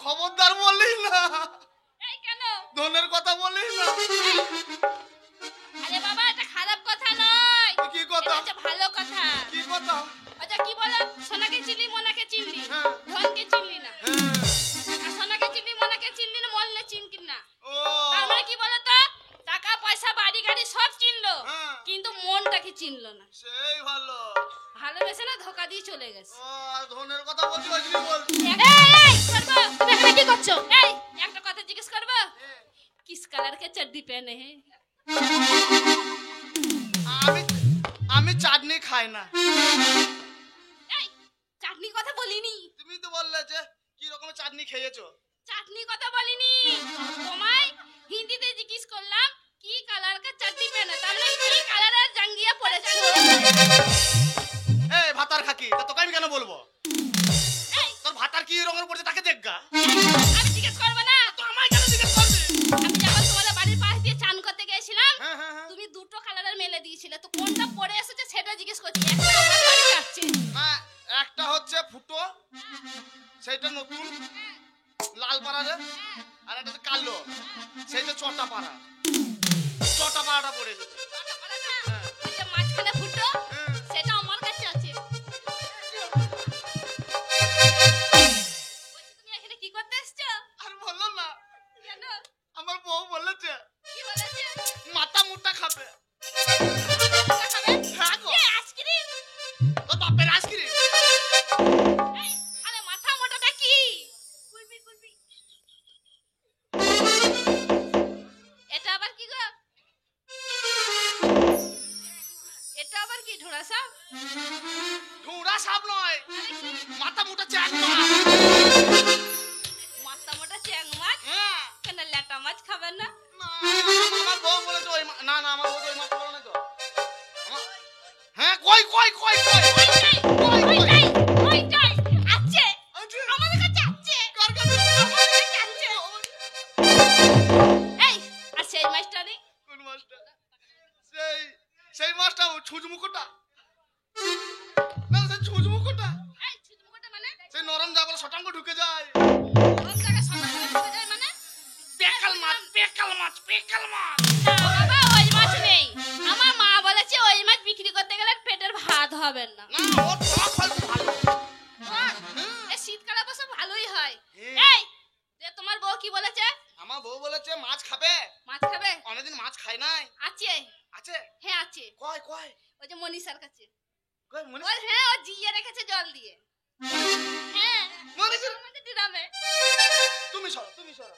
খবরদার বললি না। এই কেন? ধনের কথা বললি না। আরে বাবা এটা খারাপ কথা নয়। কি কথা? এটা ভালো কথা। কি কথা? আচ্ছা কি বলো, সোনাকে চিনলি মোনাকে চিনলি, হ্যাঁ। ধনকে চিনলি না। হ্যাঁ। আর সোনাকে চিনলি মোনাকে চিনলি না, মরলে চিনকি না। ও তার মানে কি বলো তো, টাকা পয়সা বাড়ি গাড়ি সব চিনলো, হ্যাঁ। কিন্তু মনটাকে চিনলো না। সেই ভালো। ভালোবেসে না ধোকা দিয়ে চলে গেছে। ও আর ধনের কথা বলছি ওই জন্যই বলছি। এই করবো, তুমি এখানে কি করছো? এই একটা কথা জিজ্ঞেস করবো, किस कलर के चड्डी पहने हैं? আমি চাটনি খাই না। এই চাটনি কথা বলিনি। তুমি তো বললে যে কি রকমের চাটনি খেয়েছো। চাটনি কথা বলিনি, তোমায় হিন্দিতে জিজ্ঞেস করলাম কি কালার কা চड्डी पहने, তার মানে কি কালারের জাঙ্গিয়া পরেছো। এই ভাতার খাকি, তা তোকে আমি কেন বলবো? এই তোর ভাতার কি রঙের পড়ছে তাকে দেখগা। আমি জিজ্ঞেস করব না। তো আমায় কেন জিজ্ঞেস করবি? আমি যখন তোমাদের বাড়ির পাশ দিয়ে চান করতে গেছিলাম, হ্যাঁ হ্যাঁ হ্যাঁ। তুমি দুটো কালারের মেলে দিয়েছিলে, তো কোনটা পরে এসেছে সেটা জিজ্ঞেস করছি। একটা আমার বাড়িতে আছে। না একটা হচ্ছে ফুটো, সেইটা নতুন লাল পাড়ারে, আর একটা হচ্ছে কালো, সেইটা চটা পাড়া। চটা পাড়াটা পড়ে গেছে। ওটা বলে না, ওই যে মাঝখানে ফুটো, সেটা আমার কাছে আছে। বলছি, তুমি এখানে কি করতে এসেছো? আর বললো না, কেন? আমার বউ বলেছে কি বলেছে? মাথা মুটা খাবে। কোনটা খাবে? হ্যাঁ গো। এই আইসক্রিম। তোর বাপের আইসক্রিম। এই, আরে মাথা মোটাটা কি? কুলবি কুলবি। এটা আবার কি গো? এটা আবার কি ঢোড়া সাপ? ঢোড়া সাপ নয়, আরে কি? মাথা মুটা চ্যাং মাছ। মাথা মোটা চ্যাং মাছ? হ্যাঁ। কেন ল্যাটা মাছ খাবেন না? না, আমার বউ বলেছে ওই না না আমার বউ তো ওই মাছ বলে না তো। হ্যাঁ কই কই কই কই ওইটাই, ওইটাই আছে। আছে? আমাদের কাছে আছে। কার কাছে? আমাদের কাছে আছে। এই, আর সেই মাছটা নেই? কোন মাছটা? সেই মাছটা ছুঁচমুখোটা। না সেই ছুঁচমুখোটা, এই, ছিটমুখোটা মানে? সেই নরম যা বলে শটাঙ্গ ঢুকে যায়। কোন জায়গায় সাদা সাদা ঢুকে যায় মানে? পেকাল মাছ পেকাল মাছ পেকাল মাছ। না বাবা, ওই মাছ নেই। আমার মা বলেছে ওই মাছ বিক্রি করতে গেলে পেটের ভাত হবে না। না ও টক হয় খুব ভালো। এই শীতকালে অবশ্য ভালোই হয়। হুম। এই, যে তোমার বউ কি বলেছে? আমার বউ বলেছে মাছ খাবে। মাছ খাবে? অনেকদিন মাছ খাই নাই। আছে। আছে? হ্যাঁ আছে। কয় কয় ওই যে মনীষার কাছে। কয় মনে ওই হ্যাঁ, ও জিয়ে রেখেছে জল দিয়ে। হ্যাঁ, মনীষের আমাদের ডিরামে। তুমি সরো তুমি সরো।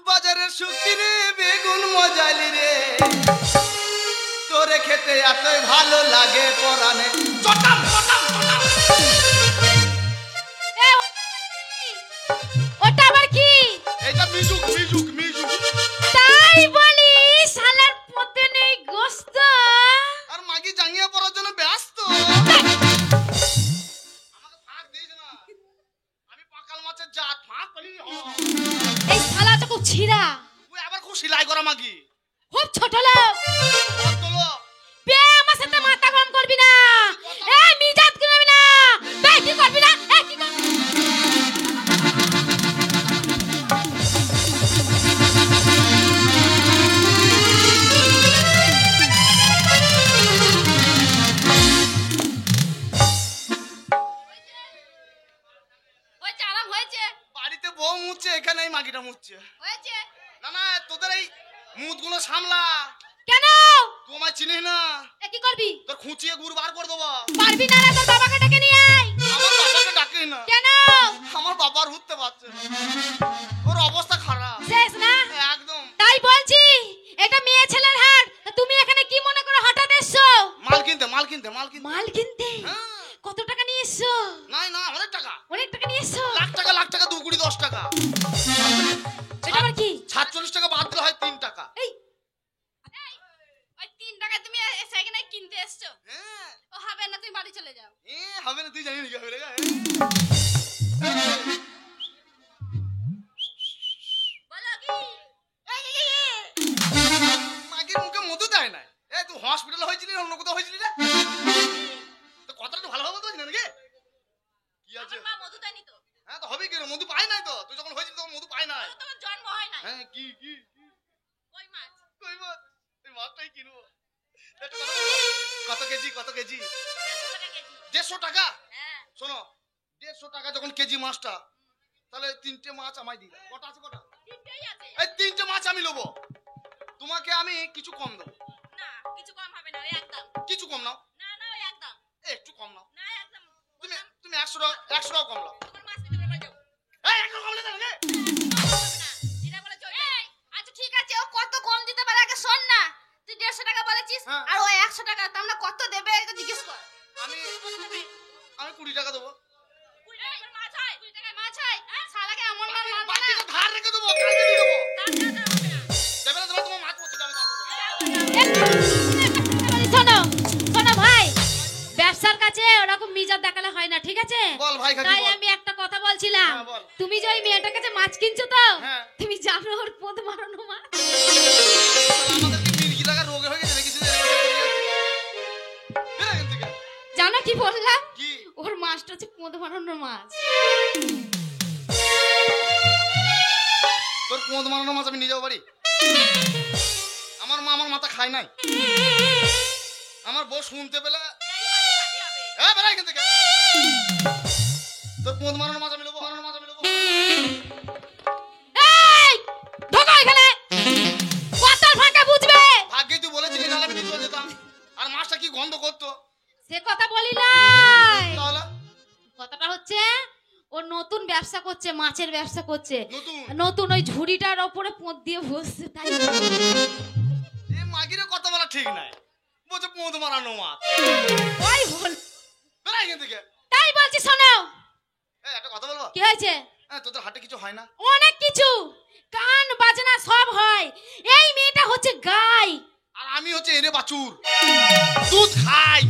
বাজারের শুক্তি রে বেগুন মজালি রে, তোরে খেতে এতই ভালো লাগে পরানে। চটাম চটাম চটাম। এ, ওটা আবার কি? এটা মিজুক মিজুক মিজুক। তাই বলি শালার পথে নেই গোস্ত। আর মাগি জাঙ্গিয়া পরার জন্য ব্যস্ত। আমাকে ফাঁক দিস না, আমি পাকাল মাছের জাত, ফাঁক পেলি এই শালা তো খুব ছিড়া, তুই আবার খুব সেলাই করা মাগি। খুব ছোট লোক। কত লো বে আমার সাথে মাথা গরম করবি না। এই মিজাত করবি না। বে কি করবি না? এই কি করবি? হয়েছে, আরাম হয়েছে, বাড়িতে বউ মুচ্ছে, এখানে এই মাগিটা মুচ্ছে। হয়েছে। না না তোদের এই মুদগুলো সামলা। কেন? তুই আমায় চিনিস না, এ কি করবি? তোর খুঁচিয়ে গুড় বার করে দেবো। পারবি না রে, তোর বাবাকে ডেকে নিয়ে আয়। আমার বাবাকে ডাকিস না, কেন? আমার বাবার উঠতে পারছে না, ওর অবস্থা খারাপ শেষ না? একদম। তাই বলছি, এটা মেয়ে ছেলের হাট। তা তুমি এখানে কি মনে করে হঠাৎ এসছো? মাল কিনতে মাল কিনতে মাল কিনতে। মাল কিনতে? হ্যাঁ। কত টাকা নিয়ে এসছো? নাই না অনেক টাকা, অনেক টাকা নিয়ে এসছো। লাখ টাকা 2 কোটি 10 টাকা। এটা আবার কি? 47 টাকা বাদ দিলে হয় 3 টাকা। এই, ওই 3 টাকা তুমি সেখানে কিনতে এসছো? হ্যাঁ ও হবে না, তুমি বাড়ি চলে যাও। হবে না, তুই জানিস কি হবে রে। বলো কি? মাগির মুখে মধু দেয় না। তুই হসপিটাল হয়েছিলি না অন্য কোথাও হয়েছিলি রে? তো কথাটা একটু ভালোভাবে বলতে পারছিস না নাকি? কেন মধু পাই নাই তো, তুই যখন হয়েছিস তখন মধু পাই নাই। তোমার জন্ম হয় না। হ্যাঁ কি কি কি? কই মাছ? কই মাছ? এই মাছটাই কিনবো। একটা কথা বলবো, কত কেজি কত কেজি? 150 টাকা কেজি। 150 টাকা? হ্যাঁ। শোনো 150 টাকা যখন কেজি মাছটা, তাহলে 3টে মাছ আমায় দিই। কটা আছে কটা? তিনটেই আছে। এই 3টে মাছ আমি নেবো, তোমাকে আমি কিছু কম দেবো। না, কিছু কম হবে না, ওই একদম। কিছু কম নাও, না না, ওই একদম। একটু কম নাও। না, একদম। তুমি তুমি 100 টাকা কম নাও। তোমার মাছ নিতে পারবে যাও। এই 100 কম নিতে হবে। যেটা বলেছ ওইটাই। আচ্ছা ঠিক আছে, ও কত কম দিতে পারে আগে শোন না। তুই 150 টাকা বলেছিস হ্যাঁ। আর ও 100 টাকা, তার মানে কত দেবে এটা জিজ্ঞেস কর। আমি 20 টাকা দেবো। 20 টাকার মাছ হয়? 20 টাকার মাছ হয়? শালাকে এমন মাল মারবো না। বাকিটা ধার রেখে দেবো, কালকে দিয়ে দেবো। তার হবে না। দেবে না দেবে না, তোমার মাছ পড়ছে যাবে না। শোনো শোনো ভাই, ব্যবসার কাছে ওরকম মিজাজ দেখালে হয় না, ঠিক আছে? বল ভাই কাকি তাই বল। আমি একটা কথা বলছিলাম, হ্যাঁ, বল। তুমি যে ওই মেয়েটার কাছে মাছ কিনছো তো, হ্যাঁ। তুমি জানো ওর পদ মারানো মাছ? আমাদের কি মির্গি লাগা রোগ হয়ে গেছে নাকি? শুধু এখান থেকে জানো কি বললাম? কি? ওর মাছটা হচ্ছে পদ মারানো মাছ। তোর কোঁদ মারানো মাছ আমি নিয়ে যাবো বাড়ি? আমার মা আমার মাথা খায় নাই। আমার বউ শুনতে পেলে বেড়া এখান থেকে। তোর কোঁদ মারানো মাছ আমি নেবো, মারানো মাছ আমি নেবো। এই ঢোকো এখানে, কথার ফাঁকা বুঝবে। ভাগ্যে তুই বলেছিলি, নাহলে আমি নিতে যেতাম। আর মাছটা কি গন্ধ করতো। সে কথা বলি নাই, তাহলে কথাটা হচ্ছে ও নতুন ব্যবসা করছে, মাছের ব্যবসা করছে। নতুন নতুন ওই ঝুড়িটার ওপরে পদ দিয়ে বসছে, তাই এই মাগিরে কথা বলা ঠিক নাই। বলছে কোঁদ মারানো মাছ। ওই বল, বেড়া এখান থেকে। তাই বলছি। শোনো, এই একটা কথা বলবো, কি হয়েছে? তোদের হাটে কিছু হয় না? অনেক কিছু, গান বাজনা সব হয়। এই মেয়েটা হচ্ছে গাই, আর আমি হচ্ছে এনে বাছুর, দুধ খাই।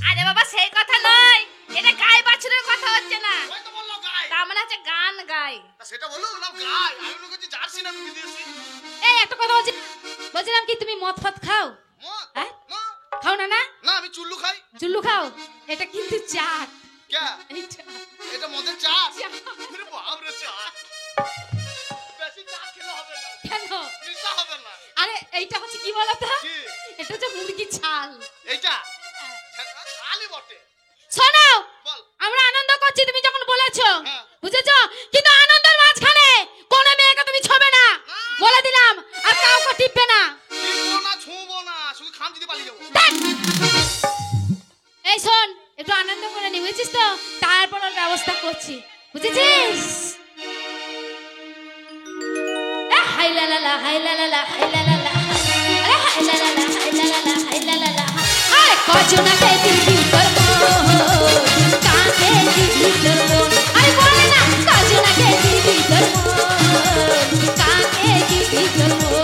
আরে বাবা সেই কথা নয়, এটা গাই বাছুরের কথা হচ্ছে না, ওই তো বললো গাই। তার মানে হচ্ছে গান গাই। তা সেটা বললো না গাই। আমি মনে করছি জার্সি না বিদেশি। এই একটা কথা বলছি, বলছিলাম কি তুমি মদ ফদ খাও? মদ? হ্যাঁ? না খাও না? না না, আমি চুল্লু খাই। চুল্লু খাও? এটা কিন্তু চাট। কে? এইটা এটা মদের চাট? চাট। আরে বাপ রে, চাট। বেশি চাট খেলে হবে না, কেন? নেশা হবে না। আরে এইটা হচ্ছে কি বলতো, কি এটা হচ্ছে মুরগি ছাল। এইটা? খালি বটে। শোনো, বল। আমরা আনন্দ করছি তুমি যখন বলেছো, হ্যাঁ। বুঝেছো? কিন্তু আনন্দের মাঝখানে কোন মেয়েকে তুমি ছবে না, বলে দিলাম। আর কাউকে টিপবে না। টিপবো না, ছুঁবো না, শুধু খাম যদি পালিয়ে যাবো। ধ্যাৎ। এই শোন, একটু আনন্দ করে নি, বুঝছিস তো? তারপর ওর ব্যবস্থা করছি, বুঝেছিস? হাই লা লা লা, হাই লা লা লা, হাই লা লা লা, আরে হাই লা লা লা, হাই লা লা লা, হাই লা লা লা। আরে কজনাকে দিবি তোর মন, কাকে দিবি তোর মন? আরে বলে না, কজনাকে দিবি তোর মন, কাকে দিবি তোর মন?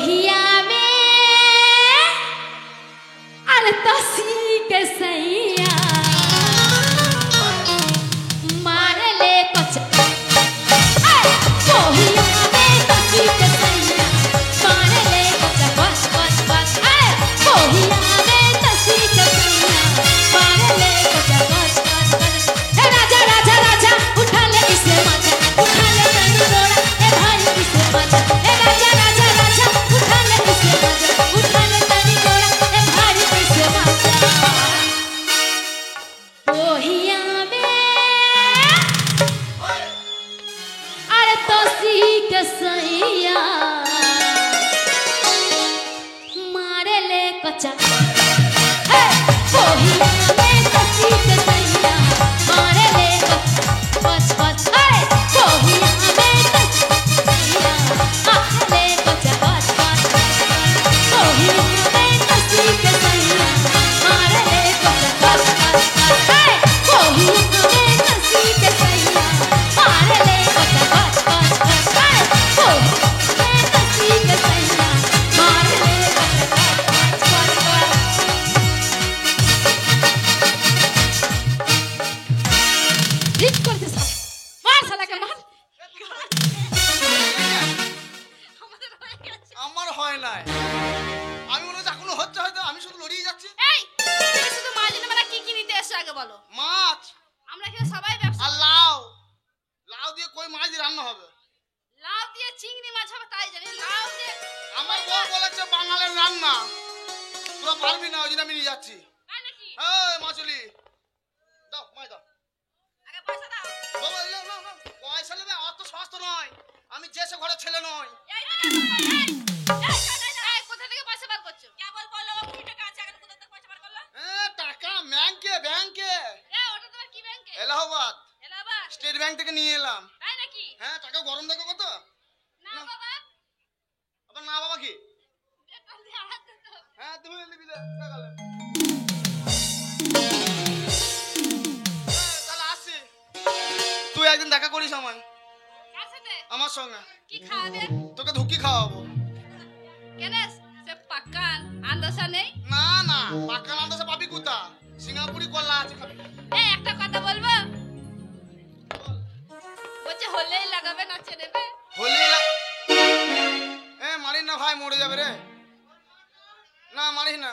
पोहिया में अरे तसी के सैया मार ले कच पोहिया में तसी के सैया मार ले कच बस बस बस पोहिया में तसी के सैया मार ले कच बस बस बस हे राजा राजा राजा उठा ले इसे मजा उठा ले तनी जोड़ा ए भाई इसे मजा ए राजा राजा राजा उठा ले इसे मजा उठा ले तनी जोड़ा ए भाई इसे मजा पोहिया में अरे तसी के सैया मारे ले कच्चा हे पोहिया में तसी के सैया मारे ले बस बस अरे पोहिया में तसी सैया मारे ले कच्चा बस बस पोहिया में तसी के सैया मारे ले कच्चा बस बस अरे पोहिया में तसी के सैया मारे ले कच्चा बस बस अरे पोहिया में तसी के सैया मारे ले कच्चा बस बस हिट कर दे साला मार साला के मार আমাদের হয়ে গেছে। আমার হয় নাই, আমি মনে হচ্ছে এখনো হচ্ছে, হয়তো আমি শুধু লড়িয়ে যাচ্ছি। এই তুমি শুধু মাছ নিতে মানে কি কি নিতে এসছো আগে বলো। মাছ আমরা এখানে সবাই ব্যবসা আর লাউ, লাউ দিয়ে কই মাছ দিয়ে রান্না হবে। লাউ দিয়ে চিংড়ি মাছ হবে তাই জানি, লাউ দিয়ে আমার বউ বলেছে বাঙালির রান্না, তোরা পারবি না, ওই জন্য আমি নিয়ে যাচ্ছি। তাই নাকি? এই মাছুলি দাও, মাছ দাও। আগে পয়সা দাও। বাবা, নাও, নাও, নাও। পয়সা নেবে, অত সস্তা নয়, আমি যে সে ঘরের ছেলে নয়। এই কোথা থেকে পয়সা বার করছো? কেবল বলো কি টাকা আছে, এখন কোথা থেকে পয়সা বার করলো? টাকা ব্যাংকে, ব্যাংকে ওটা তোমার কি ব্যাংকে? এলাহাবাদ এলাহাবাদ। স্টেট ব্যাংক থেকে নিয়ে এলাম। তাই নাকি? হ্যাঁ, টাকা গরম দেখো কত। না বাবা, আবার না বাবা কি? পেট্রোল দিয়ে হাত দিতে হবে। হ্যাঁ, তুমি নিবি না, টাকালে। তাহলে আসছি, তুই একদিন দেখা করিস আমায়, কার সাথে? আমার সঙ্গে। কি খাওয়াবে? তোকে ধুকি খাওয়াবো। কেন সে পাক্কান আন্দাজা নেই? না না, পাক্কা আন্দাজে পাবি কোথা? সিঙ্গাপুরি কলা আছে, খাবি? এই একটা কথা বলবো, বলছে হলেই লাগাবে নাচে নেবে। হোলি মারিস না ভাই, মরে যাবে রে। না মারিস না,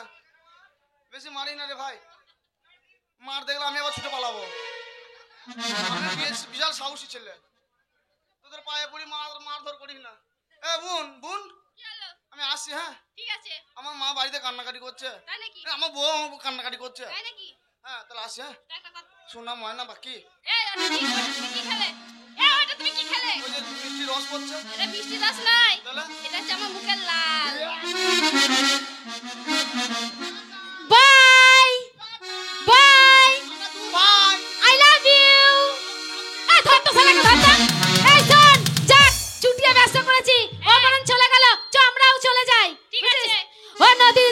বেশি মারিস না রে ভাই, মার দেখলে আমি আবার ছুটে পালাবো। আমি বিশাল সাহসী ছেলে, তোদের পায়ে পড়ি, মারধর করিস না। বোন বোন, কি হলো? আমি আসছি। হ্যাঁ, ঠিক আছে। আমার মা বাড়িতে কান্নাকাটি করছে, তাই নাকি? আমার বউ আমার কান্নাকাটি করছে। তাই নাকি? হ্যাঁ, তাহলে আসছি। হ্যাঁ, তা একটা কথা। শোনা ময়না বাকি এই ওটা কি? তুমি কি খেলে? ওটা তুমি কি খেলে? ওই যে মিষ্টি রস পড়ছে। এটা মিষ্টি রস নয়, তাহলে এটা হচ্ছে আমার মুখের লাল। বাই বাই ভাই আই লাভ ইউ এই ধর তো শালাকে ধর তো এই শোন যাক চুটিয়ে ব্যস্ত করেছি ও বরং চলে গেল চ আমরাও চলে যাই ঠিক আছে। ও নদীর